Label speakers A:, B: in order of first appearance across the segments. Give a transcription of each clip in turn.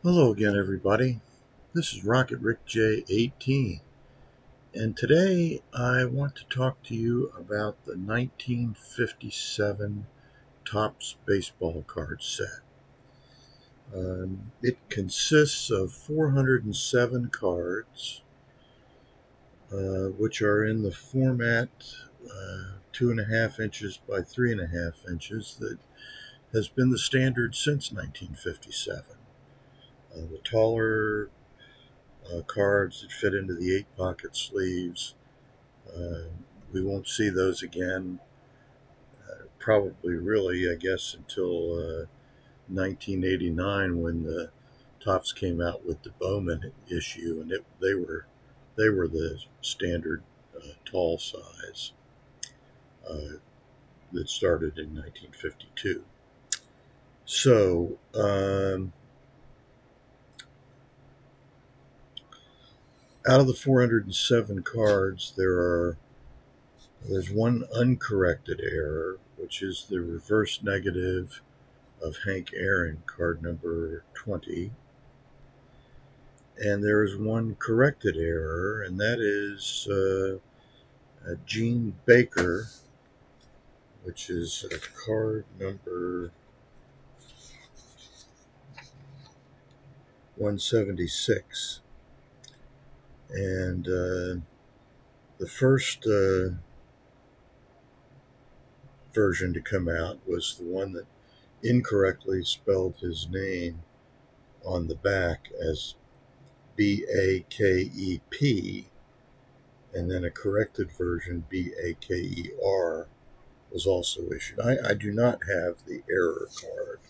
A: Hello again, everybody. This is Rocket Rick J18, and today I want to talk to you about the 1957 Topps baseball card set. It consists of 407 cards, which are in the format 2.5 inches by 3.5 inches that has been the standard since 1957. The taller cards that fit into the 8 pocket sleeves. Uh, we won't see those again, probably really, I guess, until 1989 when the Topps came out with the Bowman issue, and they were the standard tall size uh, that started in 1952. So out of the 407 cards, there's one uncorrected error, which is the reverse negative of Hank Aaron, card number 20. And there is one corrected error, and that is Gene Baker, which is card number 176. And the first version to come out was the one that incorrectly spelled his name on the back as Bakep, and then a corrected version, Baker, was also issued. I do not have the error card.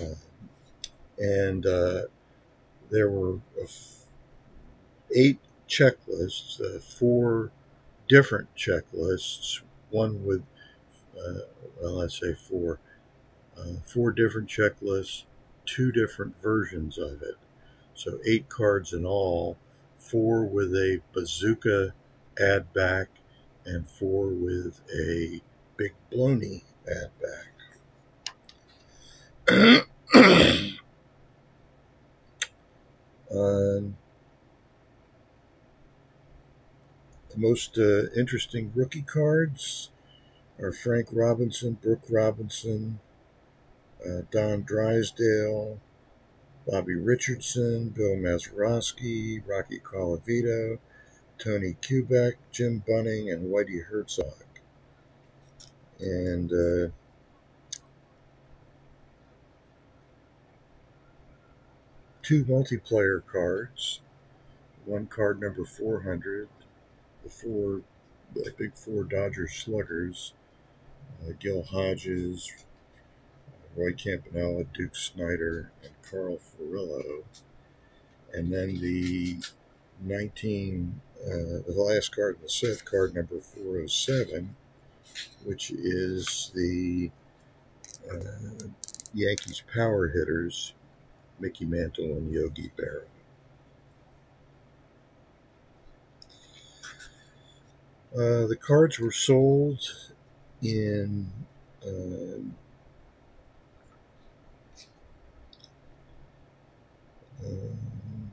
A: Uh, and there were 8 checklists, 4 different checklists, one with, well, let's say 4, 4 different checklists, 2 different versions of it. So 8 cards in all, 4 with a bazooka add back, and 4 with a big blony add back. um, the most interesting rookie cards are Frank Robinson, Brooke Robinson, Don Drysdale, Bobby Richardson, Bill Mazeroski, Rocky Colavito, Tony Kubek, Jim Bunning, and Whitey Herzog. And 2 multiplayer cards. One card number 400, the big 4 Dodger sluggers, Gil Hodges, Roy Campanella, Duke Snyder, and Carl Furillo. And then the last card in the set, card number 407, which is the Yankees power hitters, Mickey Mantle and Yogi Berra. The cards were sold in um, um,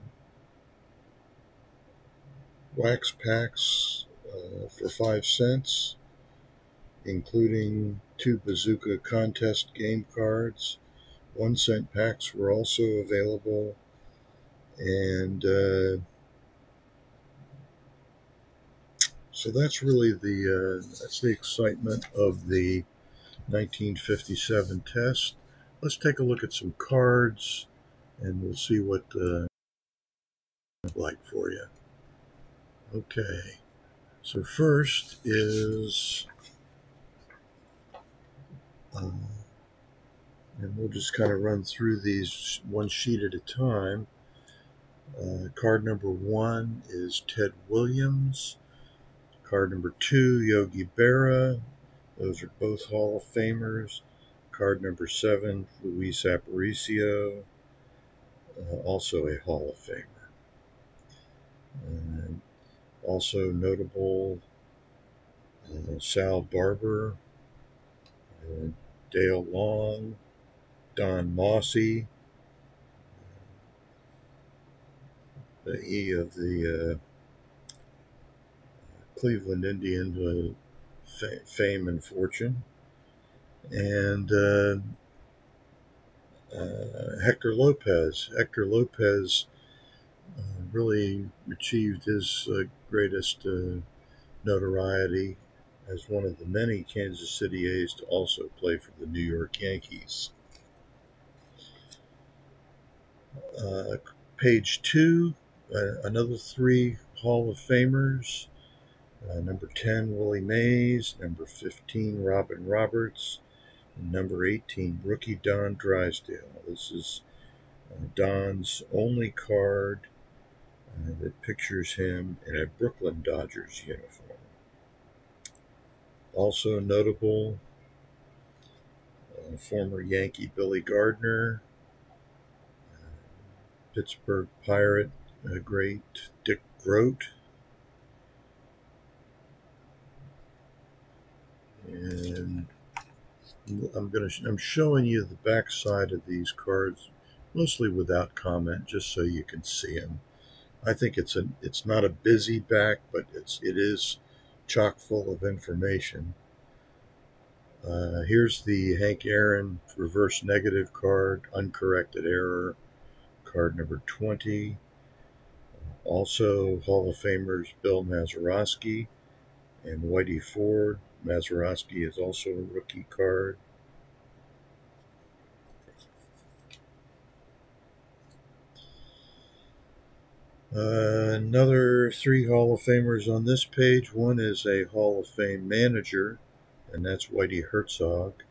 A: wax packs for 5 cents, including 2 Bazooka contest game cards. 1-cent packs were also available, and so that's really the excitement of the 1957 test. Let's take a look at some cards, and we'll see what it's like for you. Okay, so first is, um, and we'll just kind of run through these one sheet at a time. Card number 1 is Ted Williams. Card number 2, Yogi Berra. Those are both Hall of Famers. Card number 7, Luis Aparicio, also a Hall of Famer. And also notable, Sal Barber, Dale Long, Don Mossy, the E of the Cleveland Indians, fame and fortune, and Hector Lopez. Hector Lopez really achieved his greatest notoriety as one of the many Kansas City A's to also play for the New York Yankees. Uh, Page 2, another three Hall of Famers. Number 10, Willie Mays. Number 15, Robin Roberts. And number 18, rookie Don Drysdale. This is Don's only card that pictures him in a Brooklyn Dodgers uniform. Also notable, former Yankee Billy Gardner, Pittsburgh Pirate great Dick Groat, and I'm showing you the back side of these cards, mostly without comment, just so you can see them. I think it's not a busy back, but it is chock full of information. Here's the Hank Aaron reverse negative card, uncorrected error, card number 20. Also, Hall of Famers Bill Mazeroski and Whitey Ford. Mazeroski is also a rookie card. Another three Hall of Famers on this page. One is a Hall of Fame manager, and that's Whitey Herzog.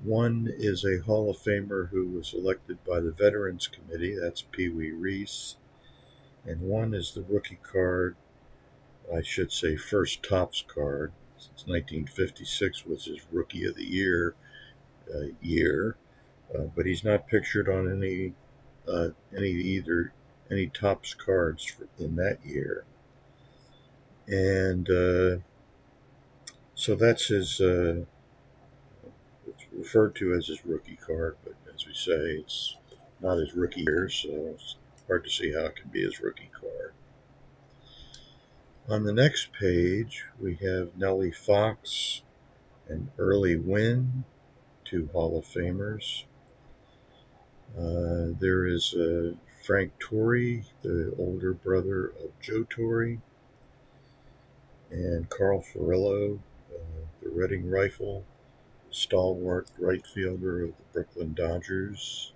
A: One is a Hall of Famer who was elected by the Veterans Committee, that's Pee Wee Reese. And one is the rookie card, I should say first Topps card, since 1956 was his Rookie of the Year but he's not pictured on any Topps cards in that year. And so that's his, it's referred to as his rookie card, but as we say, it's not his rookie year, so it's hard to see how it can be his rookie card. On the next page, we have Nellie Fox and Early Wynn, two Hall of Famers. There is Frank Torrey, the older brother of Joe Torre, and Carl Furillo, the Reading Rifle, stalwart right fielder of the Brooklyn Dodgers.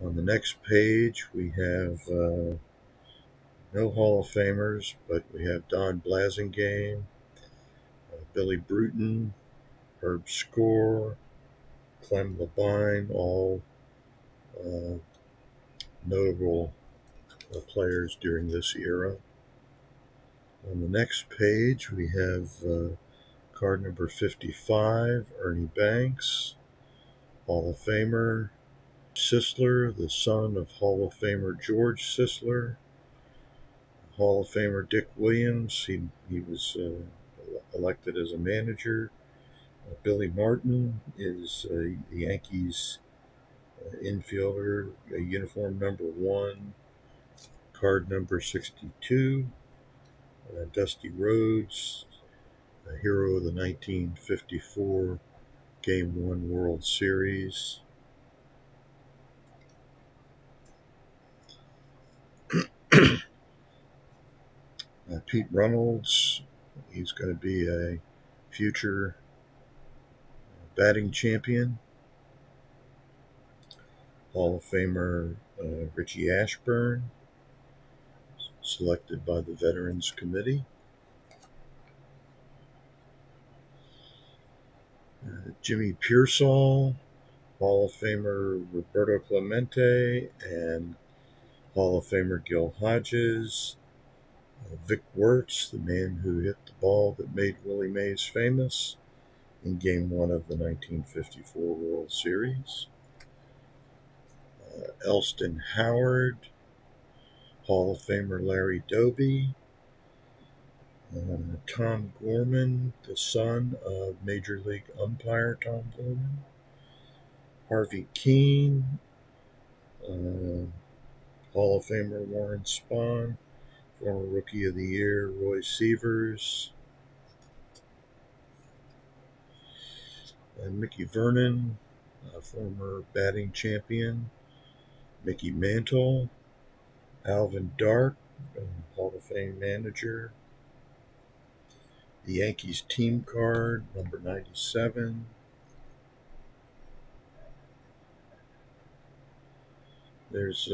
A: On the next page, we have no Hall of Famers, but we have Don Blasingame, Billy Bruton, Herb Score, Clem Labine, all notable players during this era. On the next page, we have card number 55, Ernie Banks, Hall of Famer. Sisler, the son of Hall of Famer George Sisler. Hall of Famer Dick Williams, he was elected as a manager. Billy Martin is the Yankees infielder, uniform number 1, card number 62. Dusty Rhodes, a hero of the 1954 Game 1 World Series. Pete Reynolds, he's going to be a future batting champion. Hall of Famer Richie Ashburn, selected by the Veterans Committee. Jimmy Pearsall, Hall of Famer Roberto Clemente, and Hall of Famer Gil Hodges. Vic Wertz, the man who hit the ball that made Willie Mays famous in Game 1 of the 1954 World Series. Elston Howard, Hall of Famer Larry Doby, Tom Gorman, the son of Major League umpire Tom Gorman, Harvey Keene, Hall of Famer Warren Spahn, former Rookie of the Year Roy Sievers, and Mickey Vernon, former batting champion Mickey Mantle, Alvin Dark, Hall of Fame manager, the Yankees team card, number 97. There's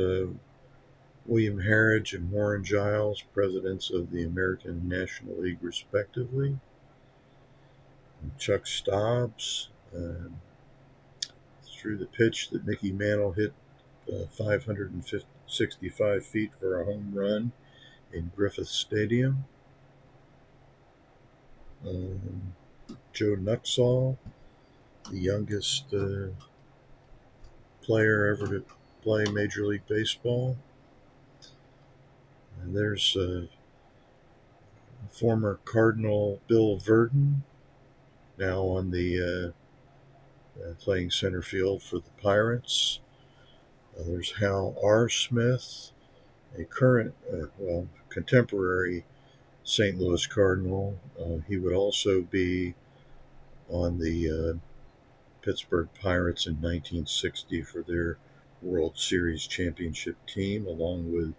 A: William Harridge and Warren Giles, presidents of the American National League, respectively. And Chuck Stobbs threw the pitch that Mickey Mantle hit 565 feet for a home run in Griffith Stadium. Joe Nuxall, the youngest player ever to play Major League Baseball. And there's former Cardinal Bill Verdon, now on the playing center field for the Pirates. There's Hal R. Smith, a current, contemporary St. Louis Cardinal. He would also be on the Pittsburgh Pirates in 1960 for their World Series championship team, along with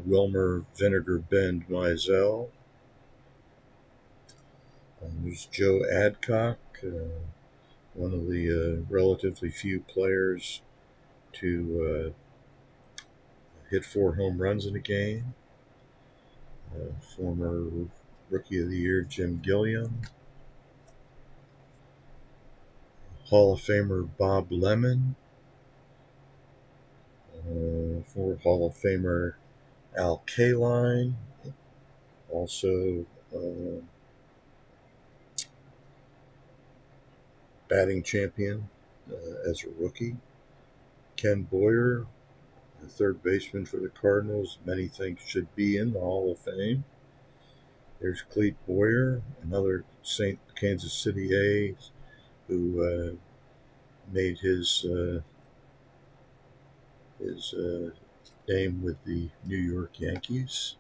A: Wilmer Vinegar Bend Mizell. There's Joe Adcock, one of the relatively few players to hit 4 home runs in a game. Former Rookie of the Year Jim Gilliam. Hall of Famer Bob Lemon. Former Hall of Famer Al Kaline. Also batting champion as a rookie. Ken Boyer, the third baseman for the Cardinals. Many think should be in the Hall of Fame. There's Clete Boyer, another Kansas City A, who made his name with the New York Yankees.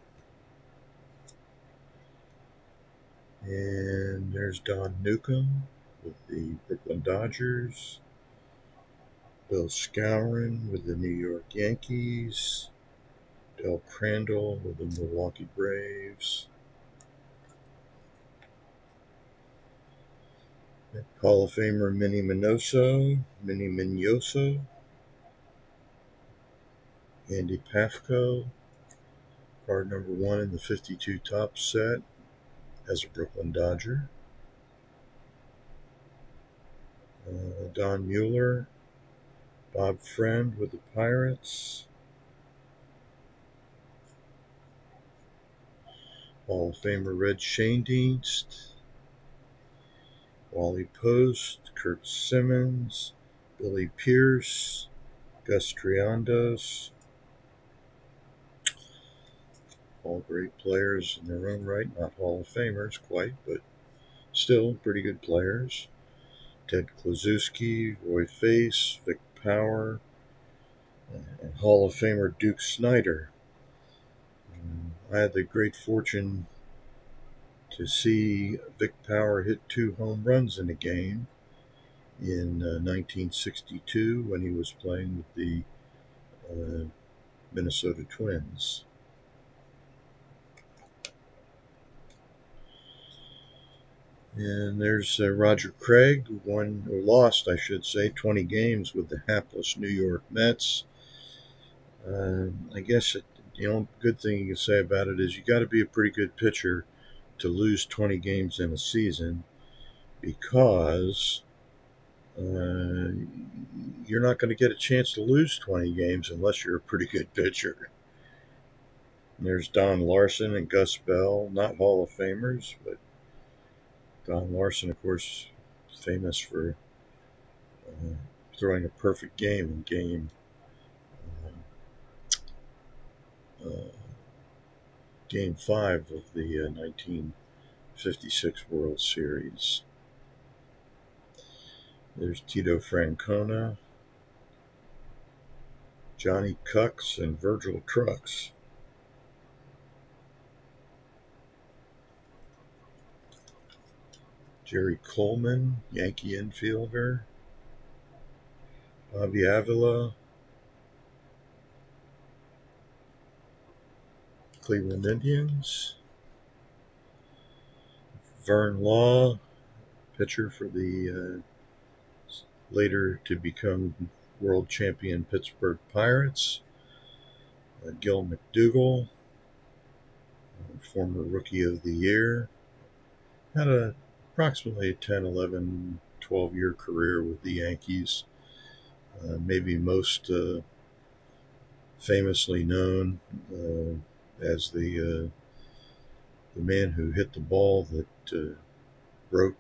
A: And there's Don Newcomb with the Brooklyn Dodgers. Bill Skowron with the New York Yankees. Del Crandall with the Milwaukee Braves. Hall of Famer Minnie Minoso. Andy Pafko, card number 1 in the 52 top set as a Brooklyn Dodger. Don Mueller, Bob Friend with the Pirates. Hall of Famer Red Schoendienst. Wally Post, Kurt Simmons, Billy Pierce, Gus Triandos. All great players in their own right, not Hall of Famers quite, but still pretty good players. Ted Kluszewski, Roy Face, Vic Power, and Hall of Famer Duke Snider. I had the great fortune to see Vic Power hit 2 home runs in a game in 1962 when he was playing with the Minnesota Twins. And there's Roger Craig, who lost, I should say, 20 games with the hapless New York Mets. I guess the only good thing you can say about it is you got to be a pretty good pitcher to lose 20 games in a season, because you're not going to get a chance to lose 20 games unless you're a pretty good pitcher. And there's Don Larson and Gus Bell, not Hall of Famers, but Don Larson, of course, famous for throwing a perfect game in Game 5 of the 1956 World Series. There's Tito Francona. Johnny Cucks and Virgil Trucks. Jerry Coleman, Yankee infielder. Bobby Avila, Cleveland Indians. Vern Law, pitcher for the later to become world champion Pittsburgh Pirates. Gil McDougall, former Rookie of the Year. Had approximately 10, 11, 12-year career with the Yankees. Maybe most famously known as the man who hit the ball that broke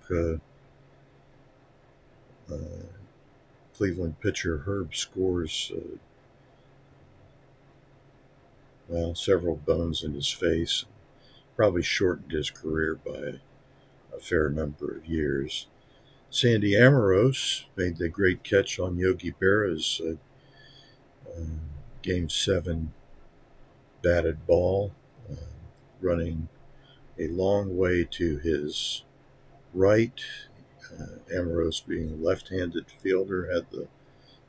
A: Cleveland pitcher Herb Score's several bones in his face. Probably shortened his career by a fair number of years. Sandy Amoros made the great catch on Yogi Berra's Game 7 batted ball, running a long way to his right. Amoros, being a left-handed fielder,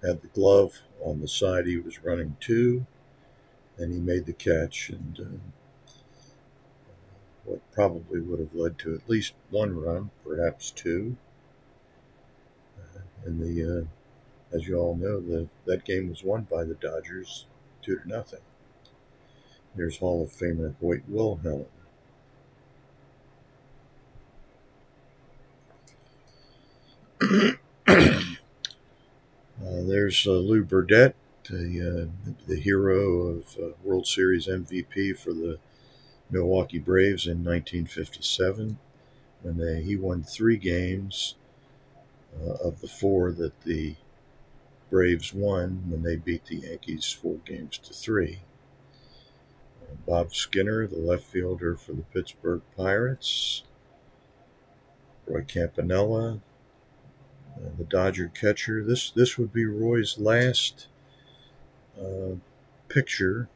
A: had the glove on the side he was running to, and he made the catch, and what probably would have led to at least one run, perhaps two. And as you all know, that game was won by the Dodgers 2-0. There's Hall of Famer Hoyt Wilhelm. There's Lou Burdett, the hero of World Series MVP for the Milwaukee Braves in 1957, when he won 3 games of the 4 that the Braves won when they beat the Yankees 4-3. Bob Skinner, the left fielder for the Pittsburgh Pirates. Roy Campanella, the Dodger catcher. This would be Roy's last picture,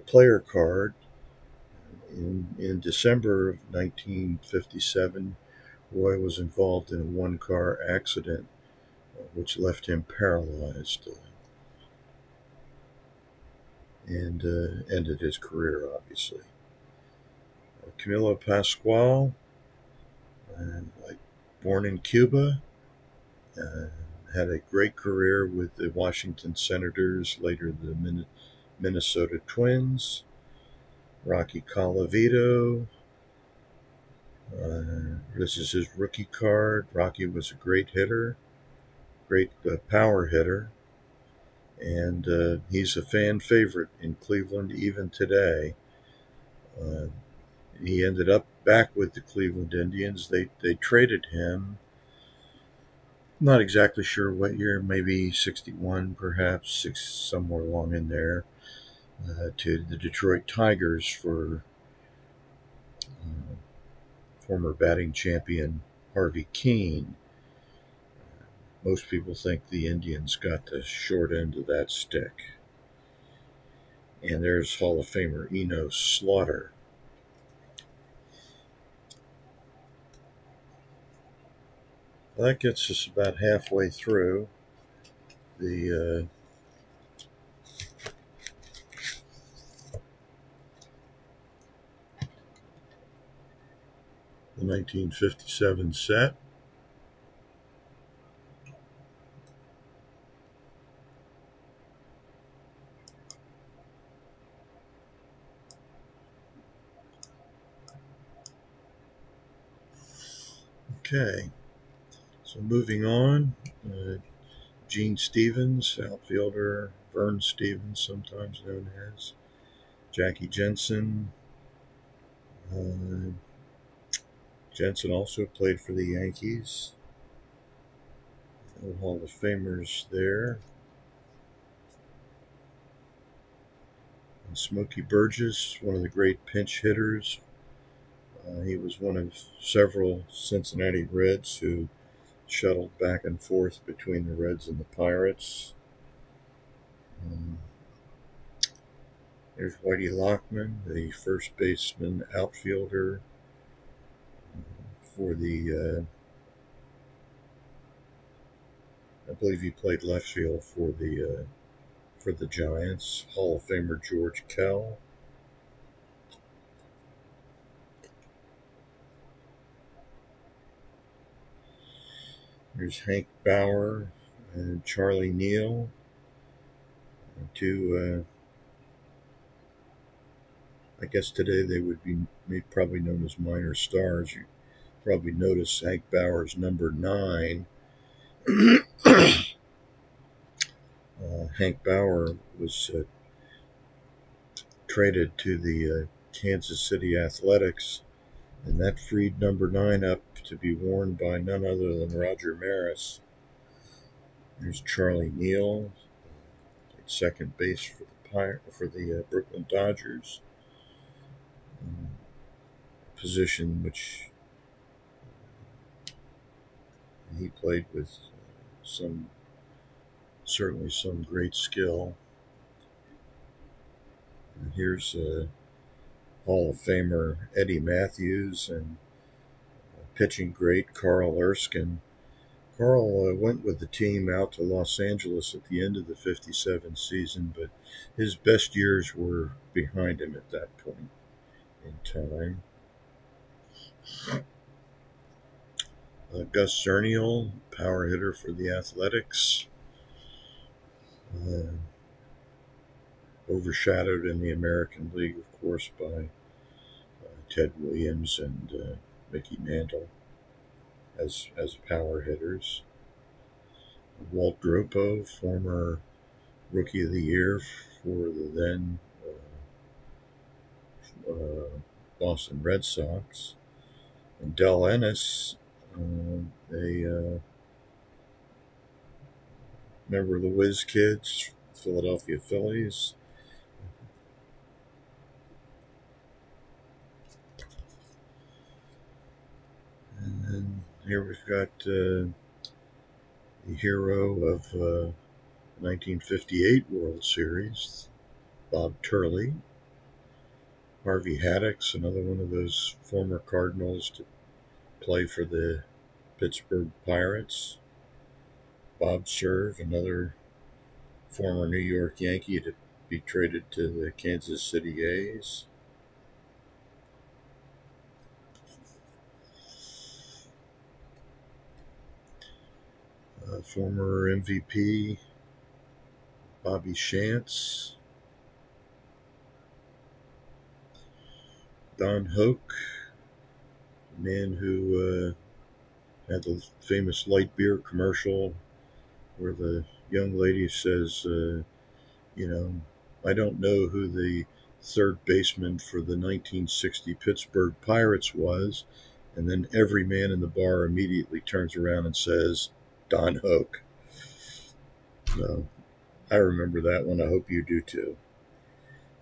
A: player card. In December of 1957, Roy was involved in a one-car accident which left him paralyzed and ended his career, obviously. Camilo Pascual, born in Cuba, had a great career with the Washington Senators, later the Minnesota Twins. Rocky Colavito, this is his rookie card. Rocky was a great hitter, great power hitter, and he's a fan favorite in Cleveland even today. He ended up back with the Cleveland Indians. They traded him, not exactly sure what year, maybe 61 perhaps, somewhere along in there, to the Detroit Tigers for former batting champion Harvey Keene. Most people think the Indians got the short end of that stick. And there's Hall of Famer Enos Slaughter. Well, that gets us about halfway through the 1957 set. Okay, so moving on, Gene Stevens, outfielder, Vern Stevens, sometimes known as, Jackie Jensen. Jensen also played for the Yankees. No Hall of Famers there. And Smokey Burgess, one of the great pinch hitters. He was one of several Cincinnati Reds who shuttled back and forth between the Reds and the Pirates. There's Whitey Lockman, the first baseman outfielder for the, I believe he played left field for the Giants. Hall of Famer George Kell. There's Hank Bauer and Charlie Neal, two. I guess today they would be probably known as minor stars. You probably notice Hank Bauer's number 9. Hank Bauer was traded to the Kansas City Athletics, and that freed number 9 up to be worn by none other than Roger Maris. There's Charlie Neal, played second base for the Brooklyn Dodgers, position which he played with certainly some great skill. And here's Hall of Famer Eddie Matthews and pitching great Carl Erskine. Carl went with the team out to Los Angeles at the end of the '57 season, but his best years were behind him at that point in time. Gus Zernial, power hitter for the Athletics, overshadowed in the American League, of course, by Ted Williams and Mickey Mantle as power hitters. Walt Dropo, former Rookie of the Year for the then Boston Red Sox. And Del Ennis, a member of the Whiz Kids, Philadelphia Phillies. And then here we've got the hero of 1958 World Series, Bob Turley. Harvey Haddix, another one of those former Cardinals to play for the Pittsburgh Pirates. Bob Cerv, another former New York Yankee to be traded to the Kansas City A's. Former MVP Bobby Shantz. Don Hoke, man who had the famous light beer commercial where the young lady says, I don't know who the third baseman for the 1960 Pittsburgh Pirates was. And then every man in the bar immediately turns around and says, Don Hoke. So I remember that one. I hope you do too.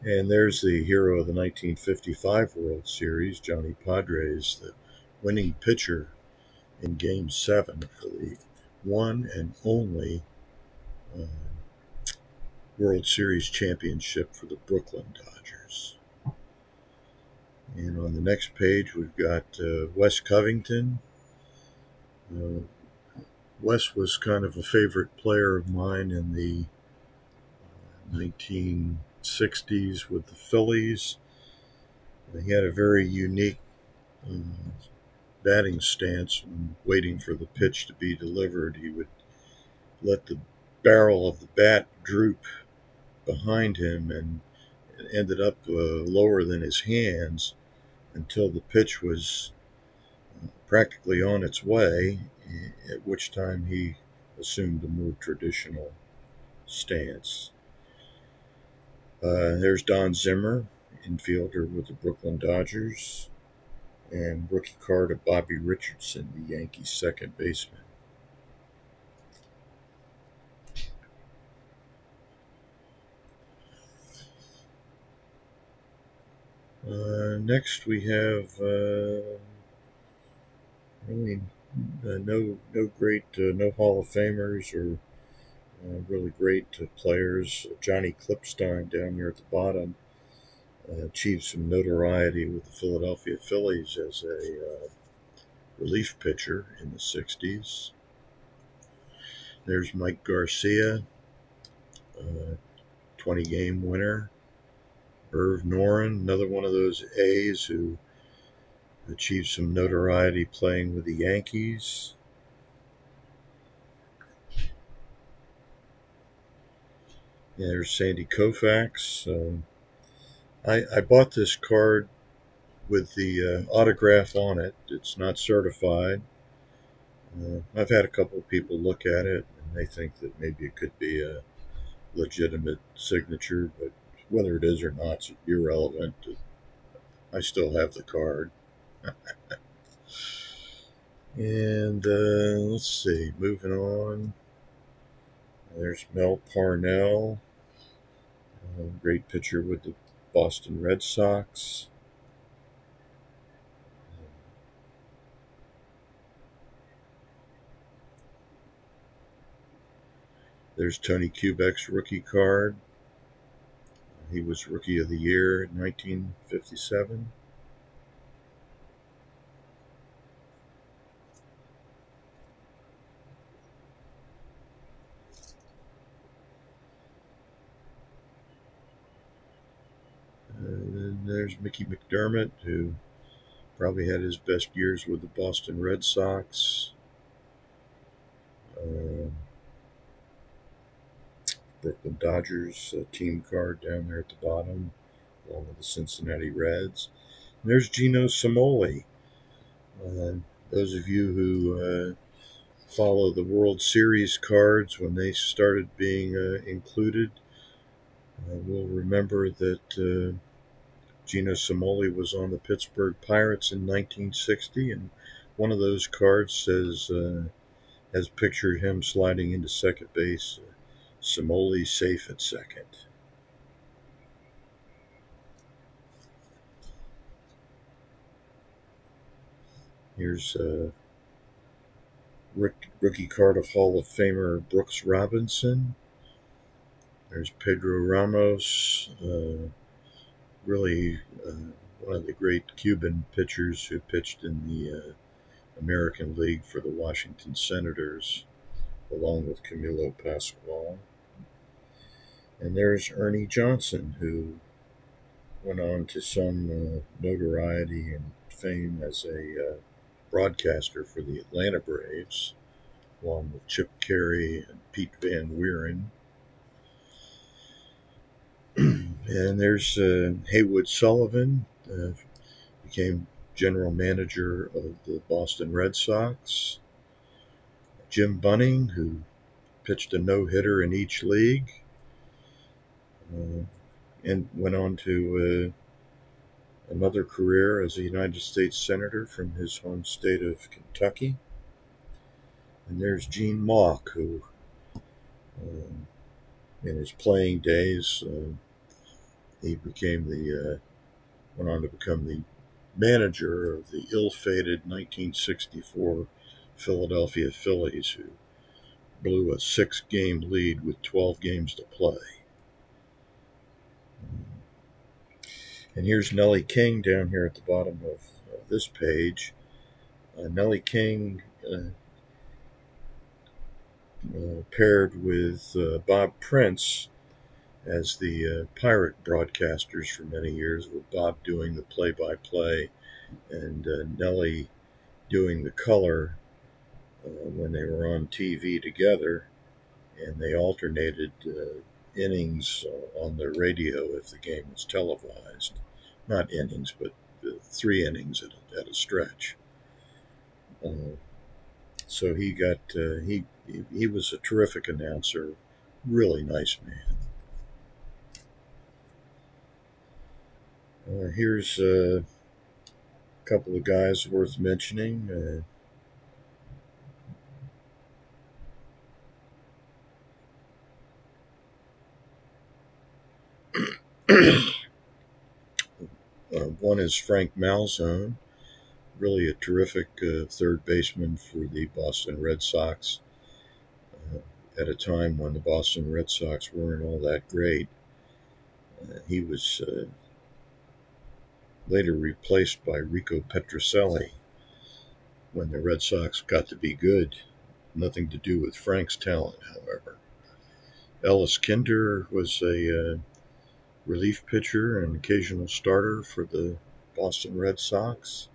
A: And there's the hero of the 1955 World Series, Johnny Padres, the winning pitcher in Game 7 for the one and only World Series championship for the Brooklyn Dodgers. And on the next page, we've got Wes Covington. Wes was kind of a favorite player of mine in the 1960s with the Phillies. He had a very unique batting stance when waiting for the pitch to be delivered. He would let the barrel of the bat droop behind him and it ended up lower than his hands until the pitch was practically on its way, at which time he assumed a more traditional stance. There's Don Zimmer, infielder with the Brooklyn Dodgers, and rookie card of Bobby Richardson, the Yankees' second baseman. Next we have really No great, no Hall of Famers or really great players. Johnny Clipstein down here at the bottom achieved some notoriety with the Philadelphia Phillies as a relief pitcher in the 60s. There's Mike Garcia, 20-game winner. Irv Noren, another one of those A's who achieved some notoriety playing with the Yankees. Yeah, there's Sandy Koufax. I bought this card with the autograph on it. It's not certified. I've had a couple of people look at it and they think that maybe it could be a legitimate signature, but whether it is or not is irrelevant. I still have the card. And let's see, moving on. There's Mel Parnell, great pitcher with the Boston Red Sox. There's Tony Kubek's rookie card. He was Rookie of the Year in 1957. And there's Mickey McDermott, who probably had his best years with the Boston Red Sox. Brooklyn Dodgers team card down there at the bottom, along with the Cincinnati Reds. And there's Gino Cimoli. Those of you who follow the World Series cards when they started being included will remember that Gino Cimoli was on the Pittsburgh Pirates in 1960, and one of those cards has pictured him sliding into second base. Cimoli safe at second. Here's a rookie card of Hall of Famer Brooks Robinson. There's Pedro Ramos, really one of the great Cuban pitchers who pitched in the American League for the Washington Senators, along with Camilo Pascual. And there's Ernie Johnson, who went on to some notoriety and fame as a broadcaster for the Atlanta Braves, along with Chip Caray and Pete Van Wieren. And there's Haywood Sullivan, became general manager of the Boston Red Sox. Jim Bunning, who pitched a no-hitter in each league, and went on to another career as a United States Senator from his home state of Kentucky. And there's Gene Mauch, who in his playing days, he went on to become the manager of the ill-fated 1964 Philadelphia Phillies, who blew a 6-game lead with 12 games to play. And here's Nellie King down here at the bottom of this page. Nellie King paired with Bob Prince as the Pirate broadcasters for many years, with Bob doing the play-by-play and Nellie doing the color when they were on TV together, and they alternated innings on the radio if the game was televised. Not innings, but 3 innings at a stretch. So he was a terrific announcer, really nice man. Here's a couple of guys worth mentioning. One is Frank Malzone, really a terrific third baseman for the Boston Red Sox at a time when the Boston Red Sox weren't all that great. He was later replaced by Rico Petrocelli when the Red Sox got to be good. Nothing to do with Frank's talent, however. Ellis Kinder was a relief pitcher and occasional starter for the Boston Red Sox.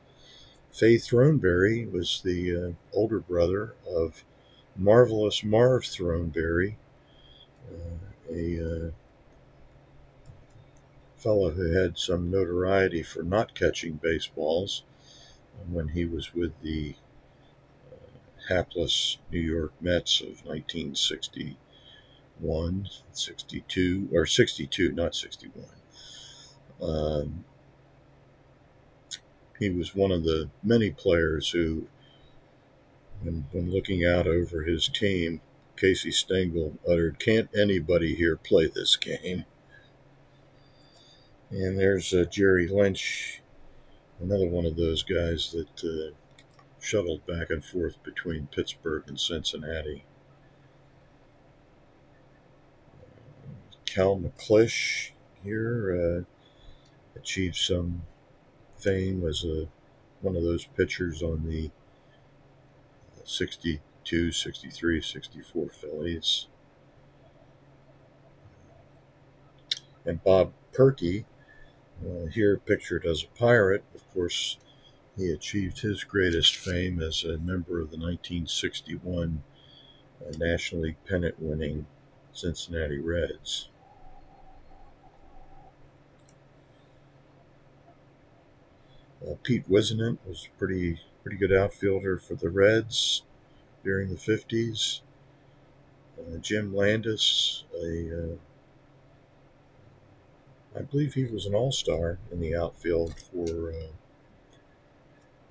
A: Fay Throneberry was the older brother of Marvelous Marv Throneberry, a fellow who had some notoriety for not catching baseballs when he was with the hapless New York Mets of 1961, 62, or 62, not 61. He was one of the many players who, when looking out over his team, Casey Stengel uttered, "Can't anybody here play this game?" And there's Jerry Lynch, another one of those guys that shuttled back and forth between Pittsburgh and Cincinnati. Cal McClish here achieved some fame as one of those pitchers on the 62, 63, 64 Phillies. And Bob Perky, here pictured as a Pirate. Of course, he achieved his greatest fame as a member of the 1961 National League pennant-winning Cincinnati Reds. Pete Wisenant was a pretty good outfielder for the Reds during the 50s. Jim Landis, I believe he was an all-star in the outfield for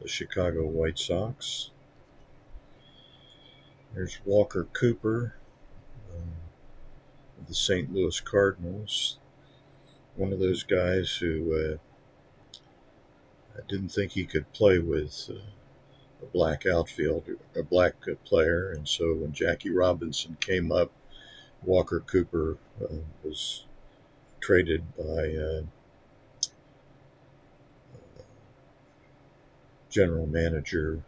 A: the Chicago White Sox. There's Walker Cooper of the St. Louis Cardinals, one of those guys who I didn't think he could play with a black outfielder, a black player, and so when Jackie Robinson came up, Walker Cooper was traded by general manager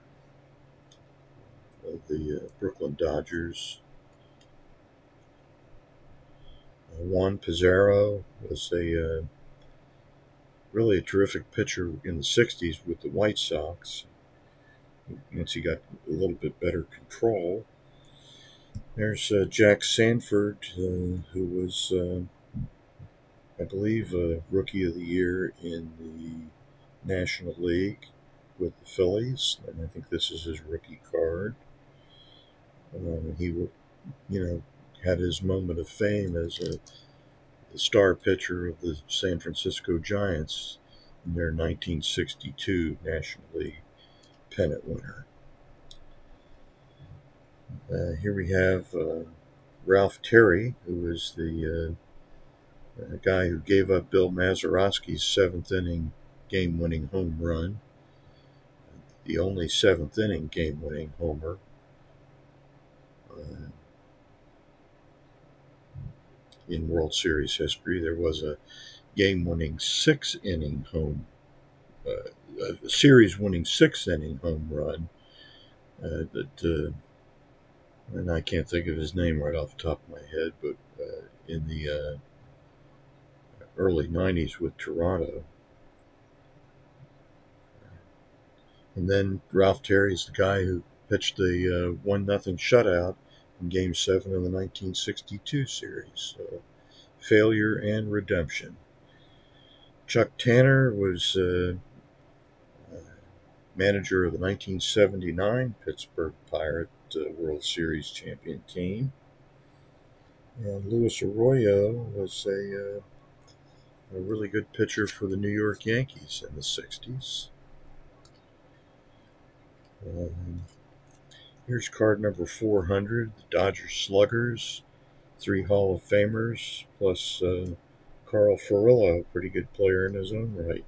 A: of the Brooklyn Dodgers. Juan Pizarro was really a terrific pitcher in the 60s with the White Sox. Once he got a little bit better control. There's Jack Sanford, who was, I believe, Rookie of the Year in the National League with the Phillies, and I think this is his rookie card. He, had his moment of fame as the star pitcher of the San Francisco Giants in their 1962 National League pennant winner. Here we have Ralph Terry, who was the guy who gave up Bill Mazeroski's seventh inning game-winning home run, the only seventh inning game-winning homer. In World Series history, there was a game-winning six-inning a series-winning six-inning home run and I can't think of his name right off the top of my head, but in the early 90s with Toronto. And then Ralph Terry's the guy who pitched the 1-0 shutout in Game 7 of the 1962 series. So, failure and redemption. Chuck Tanner was manager of the 1979 Pittsburgh Pirate World Series champion team. And Luis Arroyo was a really good pitcher for the New York Yankees in the 60s. Here's card number 400, the Dodgers Sluggers, 3 Hall of Famers, plus Carl Furillo, pretty good player in his own right.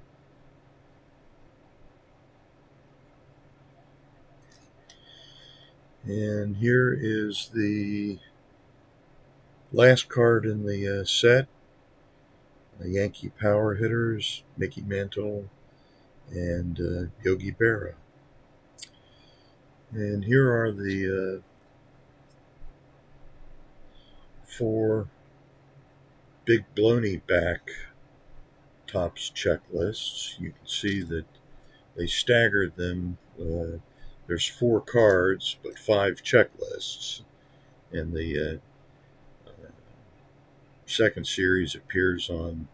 A: And here is the last card in the set. Yankee Power Hitters, Mickey Mantle, and Yogi Berra. And here are the 4 Big Bloney back Topps checklists. You can see that they staggered them. There's 4 cards, but 5 checklists. And the second series appears on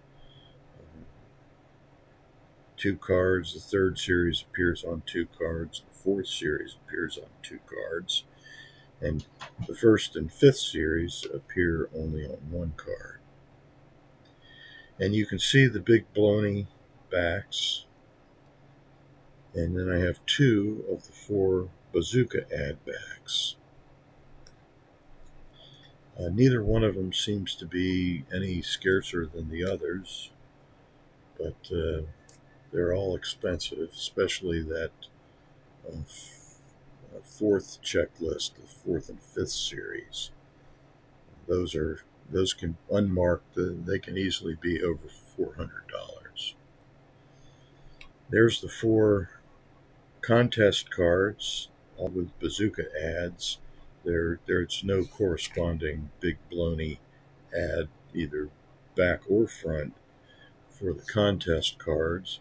A: 2 cards. The third series appears on 2 cards. The fourth series appears on 2 cards. And the first and fifth series appear only on 1 card. And you can see the Big Bloney backs. And then I have 2 of the 4 Bazooka ad backs. Neither one of them seems to be any scarcer than the others, but they're all expensive, especially that 4th checklist, the 4th and 5th series. Those can unmarked. They can easily be over $400. There's the 4 contest cards, all with Bazooka ads. There's no corresponding Big Bloney ad, either back or front, for the contest cards,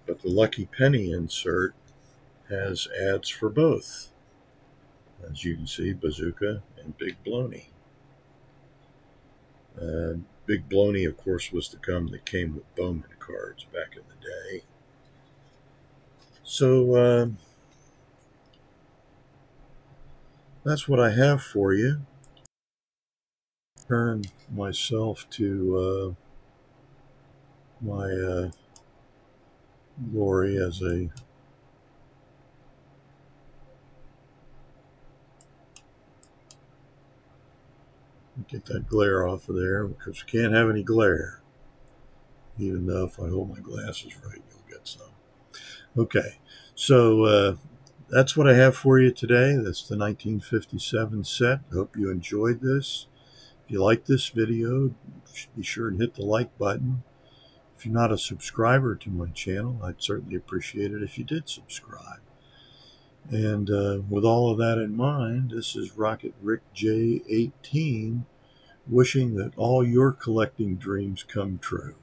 A: but the Lucky Penny insert has ads for both. As you can see, Bazooka and Big Bloney. Big Bloney, of course, was the gum that came with Bowman cards back in the day. So that's what I have for you. Turn myself to my glory as a get that glare off of there, because we can't have any glare. Even though if I hold my glasses right, you'll get some. Okay, so that's what I have for you today. That's the 1957 set. Hope you enjoyed this. If you like this video, be sure and hit the like button. If you're not a subscriber to my channel, I'd certainly appreciate it if you did subscribe. And with all of that in mind, this is Rocket Rick J18, wishing that all your collecting dreams come true.